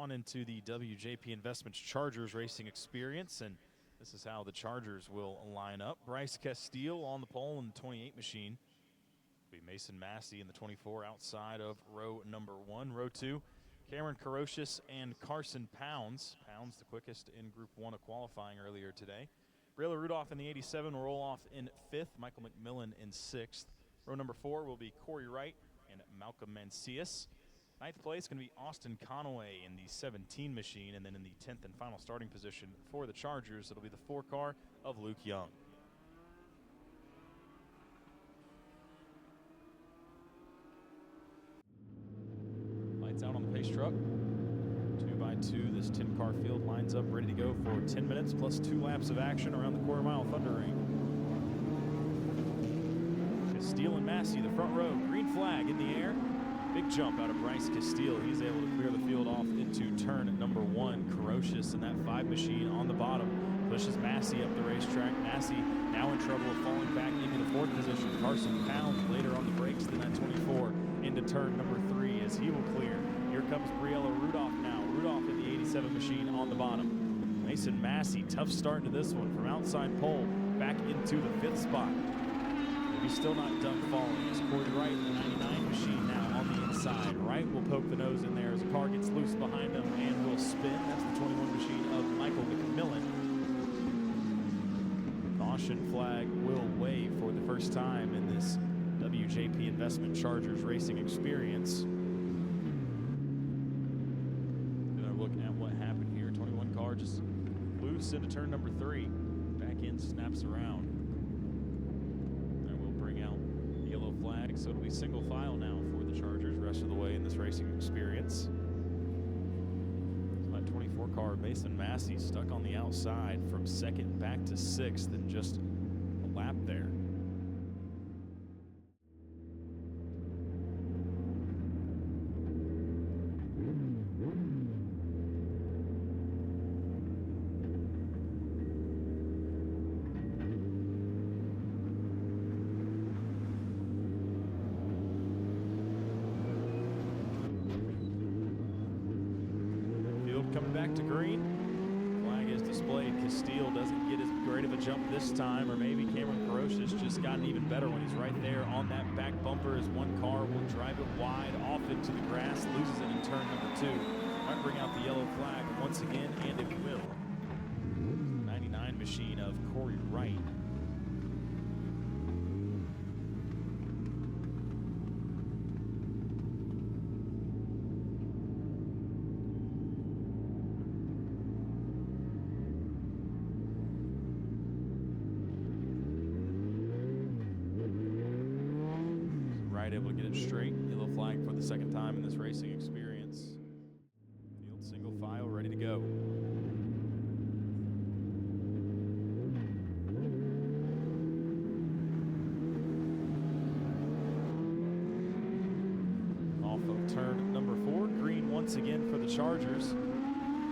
on into the WJP Investments Chargers racing experience, and this is how the Chargers will line up. Bryce Castile on the pole in the 28 machine. It'll be Mason Massey in the 24 outside of row number 1. Row 2, Cameron Carocious and Carson Pounds. Pounds the quickest in Group 1 of qualifying earlier today. Briella Rudolph in the 87 will roll off in 5th. Michael McMillan in 6th. Row number 4 will be Corey Wright and Malcolm Mancias. 9th place going to be Austin Conaway in the 17 machine, and then in the 10th and final starting position for the Chargers, it'll be the 4 car of Luke Young. Lights out on the pace truck. 2x2, this 10-car field lines up ready to go for 10 minutes plus 2 laps of action around the quarter-mile Thunder Ring. Castile and Massey, the front row, green flag in the air. Big jump out of Bryce Castile. He's able to clear the field off into turn number 1. Carocious in that 5 machine on the bottom pushes Massey up the racetrack. Massey now in trouble of falling back into the 4th position. Carson Pounds later on the brakes than that 24 into turn number 3 as he will clear. Here comes Briella Rudolph now. Rudolph in the 87 machine on the bottom. Mason Massey, tough start to this one from outside pole back into the 5th spot. He's still not done falling as Corey Wright in the 99 machine now on the inside. Wright will poke the nose in there as the car gets loose behind him and will spin. That's the 21 machine of Michael McMillan. The caution flag will wave for the first time in this WJP Investment Chargers racing experience. Gonna look at what happened here. 21 car just loose into turn number 3. Back in, snaps around. Yellow flag, so it'll be single file now for the Chargers rest of the way in this racing experience. So that 24 car, Mason Massey, stuck on the outside from 2nd back to 6th in just a lap there. Coming back to green. Flag is displayed. Castile doesn't get as great of a jump this time, or maybe Cameron Carocious just gotten even better when he's right there on that back bumper as one car will drive it wide off into the grass, loses it in turn number 2. Might bring out the yellow flag once again, and it will. 99 machine of Corey Wright. Able to get it straight. Yellow flag for the 2nd time in this racing experience. Field single file ready to go. Off of turn number 4, green once again for the Chargers.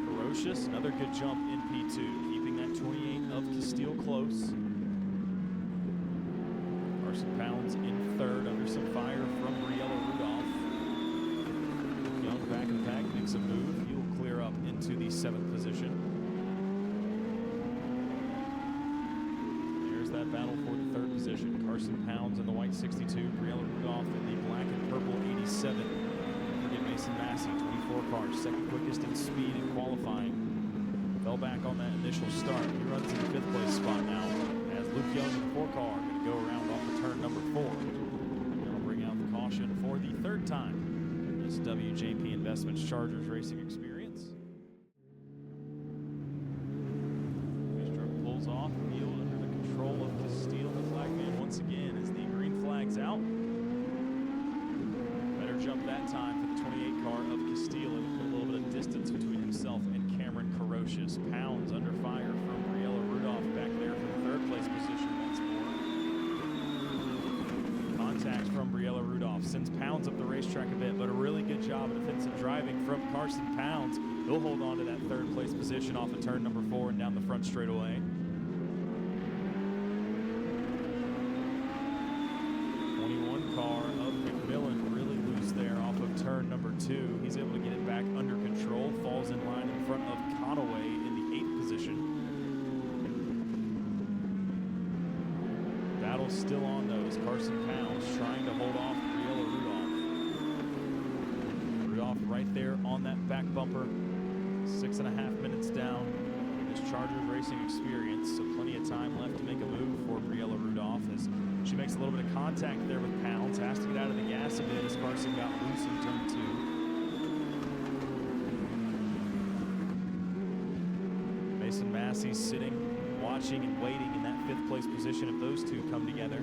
Carocious, another good jump in P2, keeping that 28 of Castile close. Carson Pounds in 3rd under some fire from Briella Rudolph. Young back in the pack makes a move. He will clear up into the 7th position. There's that battle for the 3rd position. Carson Pounds in the white 62. Briella Rudolph in the black and purple 87. Don't forget Mason Massey, 24 car, 2nd quickest in speed in qualifying. Fell back on that initial start. He runs in the 5th place spot now as Luke Young in the 4 car going to go around off of turn number 4. They'll bring out the caution for the 3rd time in this WJP Investments Chargers racing experience. Race truck pulls off, field under the control of Castile. The flag man once again as the green flag's out. Better jump that time for the 28 car of Castile and put a little bit of distance between himself and Cameron Carocious. Pounds under fire from Briella Rudolph back there for the 3rd place position once more. Contact from Briella Rudolph sends Pounds up the racetrack a bit, but a really good job of defensive driving from Carson Pounds. He'll hold on to that 3rd place position off of turn number 4 and down the front straightaway. 21 car of McMillan really loose there off of turn number 2. He's able to get it back under control, falls wheels still on those. Carson Pounds trying to hold off Briella Rudolph. Rudolph right there on that back bumper. 6.5 minutes down in this Chargers racing experience, so plenty of time left to make a move for Briella Rudolph as she makes a little bit of contact there with Pounds. Has to get out of the gas a bit as Carson got loose in turn 2. Mason Massey sitting, watching and waiting in that 5th place position if those two come together.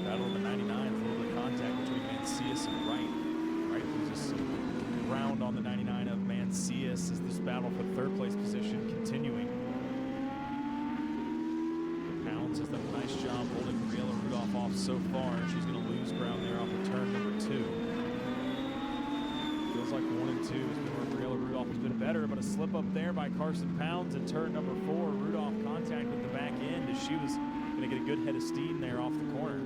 Battle of the 99, a little bit of contact between Mancias and Wright. Wright loses some ground on the 99 of Mancias as this battle for 3rd place position continuing. Pounds has done a nice job holding Briella Rudolph off so far, and she's going to lose ground there off of turn number 2. Feels like 1 and 2 has been where Briella Rudolph has been better, but a slip up there by Carson Pounds in turn number 4. Rudolph contact with the back end as she was going to get a good head of steam there off the corner.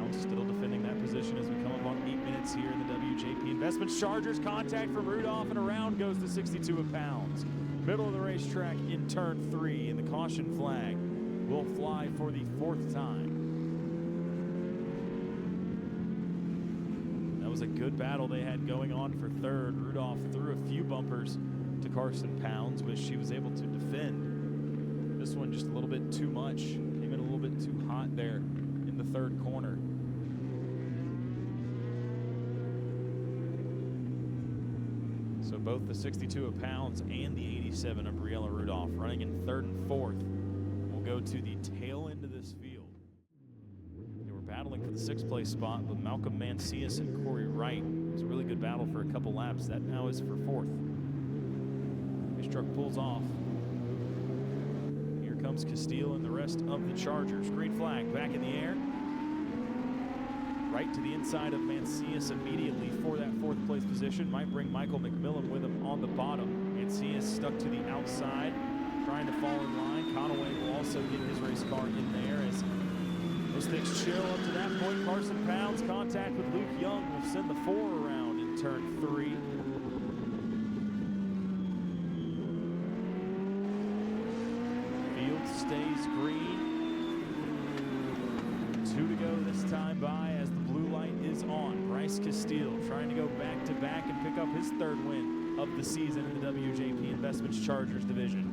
Still defending that position as we come up on 8 minutes here in the WJP Investments Chargers. Contact from Rudolph and around goes the 62 of Pounds. Middle of the racetrack in turn 3, and the caution flag will fly for the 4th time. That was a good battle they had going on for 3rd. Rudolph threw a few bumpers to Carson Pounds, which she was able to defend. This one just a little bit too much. Came in a little bit too hot there in the 3rd corner. So both the 62 of Pounds and the 87 of Briella Rudolph running in 3rd and 4th will go to the tail end of this field. They were battling for the 6th place spot with Malcolm Mancias and Corey Wright. It was a really good battle for a couple laps. That now is for 4th. This truck pulls off. Here comes Castile and the rest of the Chargers. Green flag back in the air. Right to the inside of Mancias immediately for that 4th place position. Might bring Michael McMillan with him on the bottom. Mancias stuck to the outside, trying to fall in line. Conaway will also get his race car in there as those things chill up to that point. Carson Pounds contact with Luke Young will send the 4 around in turn 3. Field stays green. 2 to go this time by as the blue light is on. Bryce Castile trying to go back-to-back and pick up his 3rd win of the season in the WJP Investments Chargers division.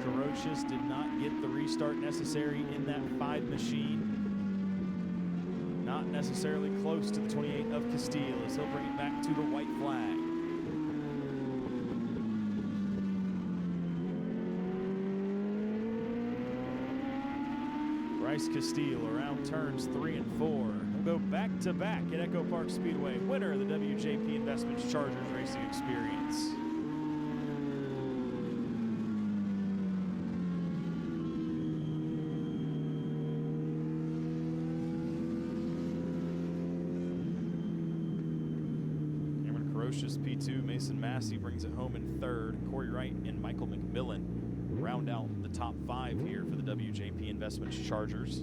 Carocious did not get the restart necessary in that 5 machine. Not necessarily close to the 28 of Castile as he'll bring it back to the white flag. Bryce Castile around turns 3 and 4. We'll go back-to-back at EchoPark Speedway, winner of the WJP Investments Chargers racing experience. Cameron Carocious P2, Mason Massey brings it home in 3rd. Corey Wright and Michael McMillan round out the top 5 here for the WJP Investments Chargers.